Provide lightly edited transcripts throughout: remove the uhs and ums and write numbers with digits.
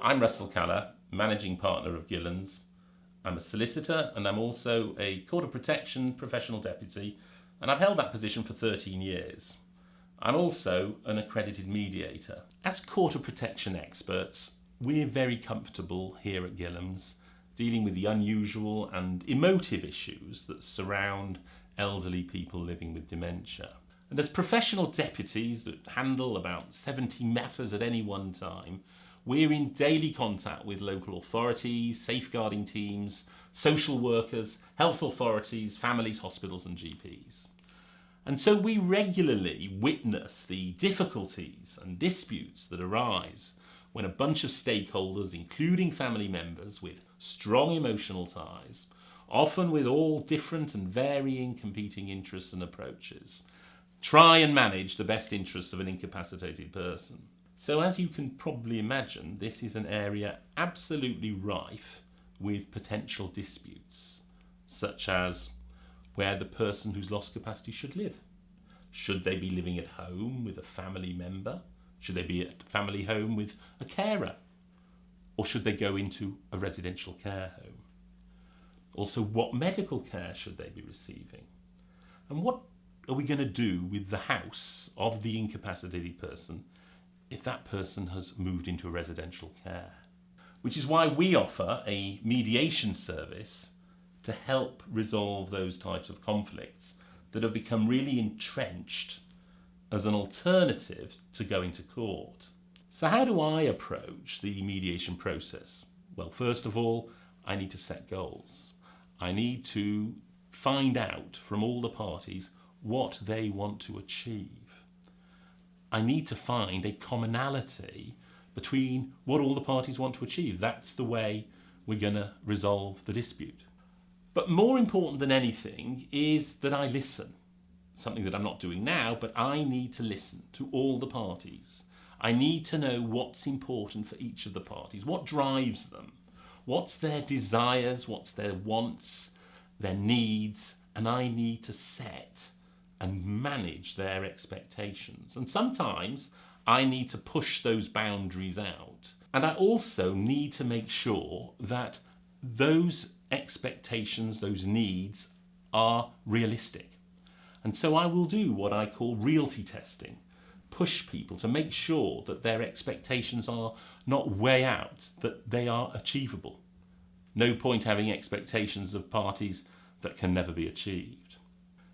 I'm Russell Caller, Managing Partner of Gillhams. I'm a solicitor and I'm also a Court of Protection Professional Deputy, and I've held that position for 13 years. I'm also an accredited mediator. As Court of Protection experts, we're very comfortable here at Gillhams dealing with the unusual and emotive issues that surround elderly people living with dementia. And as professional deputies that handle about 70 matters at any one time, we're in daily contact with local authorities, safeguarding teams, social workers, health authorities, families, hospitals and GPs. And so we regularly witness the difficulties and disputes that arise when a bunch of stakeholders, including family members with strong emotional ties, often with all different and varying competing interests and approaches, try and manage the best interests of an incapacitated person. So as you can probably imagine, this is an area absolutely rife with potential disputes, such as where the person who's lost capacity should live. Should they be living at home with a family member? Should they be at a family home with a carer? Or should they go into a residential care home? Also, what medical care should they be receiving? And what are we going to do with the house of the incapacitated person if that person has moved into a residential care? Which is why we offer a mediation service to help resolve those types of conflicts that have become really entrenched as an alternative to going to court. So how do I approach the mediation process? Well, first of all, I need to set goals. I need to find out from all the parties what they want to achieve. I need to find a commonality between what all the parties want to achieve. That's the way we're going to resolve the dispute. But more important than anything is that I listen. Something that I'm not doing now, but I need to listen to all the parties. I need to know what's important for each of the parties, what drives them, what's their desires, what's their wants, their needs, and I need to set and manage their expectations. And sometimes I need to push those boundaries out. And I also need to make sure that those expectations, those needs are realistic. And so I will do what I call reality testing, push people to make sure that their expectations are not way out, that they are achievable. No point having expectations of parties that can never be achieved.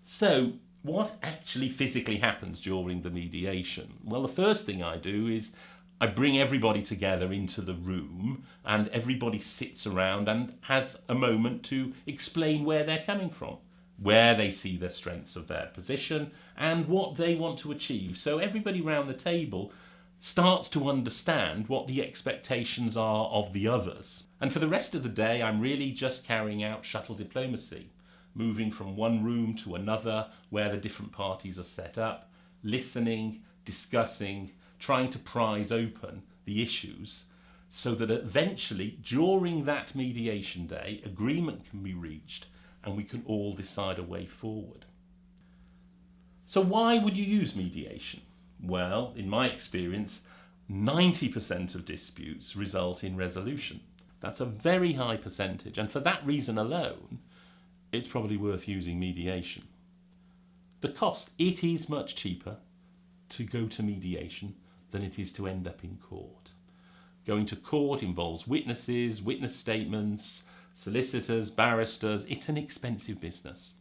So what actually physically happens during the mediation? Well, the first thing I do is I bring everybody together into the room and everybody sits around and has a moment to explain where they're coming from, where they see the strengths of their position and what they want to achieve. So everybody around the table starts to understand what the expectations are of the others. And for the rest of the day, I'm really just carrying out shuttle diplomacy, moving from one room to another where the different parties are set up, listening, discussing, trying to prise open the issues so that eventually, during that mediation day, agreement can be reached and we can all decide a way forward. So why would you use mediation? Well, in my experience, 90% of disputes result in resolution. That's a very high percentage, and for that reason alone, it's probably worth using mediation. The cost, it is much cheaper to go to mediation than it is to end up in court. Going to court involves witnesses, witness statements, solicitors, barristers. It's an expensive business.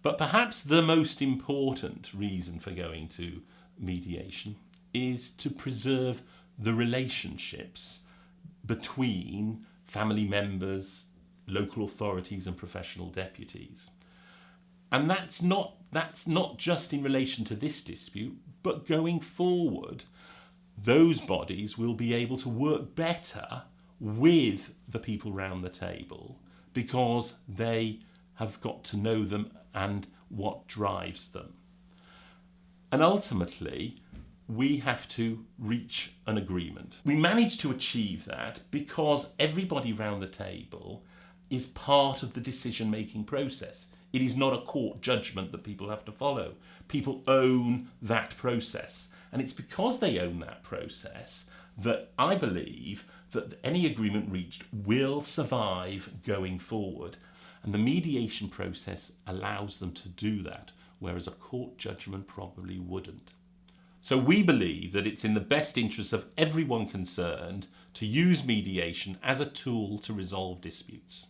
But perhaps the most important reason for going to mediation is to preserve the relationships between family members, local authorities and professional deputies. And that's not just in relation to this dispute, but going forward, those bodies will be able to work better with the people round the table because they have got to know them and what drives them. And ultimately, we have to reach an agreement. We manage to achieve that because everybody round the table is part of the decision-making process. It is not a court judgment that people have to follow. People own that process. And it's because they own that process that I believe that any agreement reached will survive going forward. And the mediation process allows them to do that, whereas a court judgment probably wouldn't. So we believe that it's in the best interest of everyone concerned to use mediation as a tool to resolve disputes.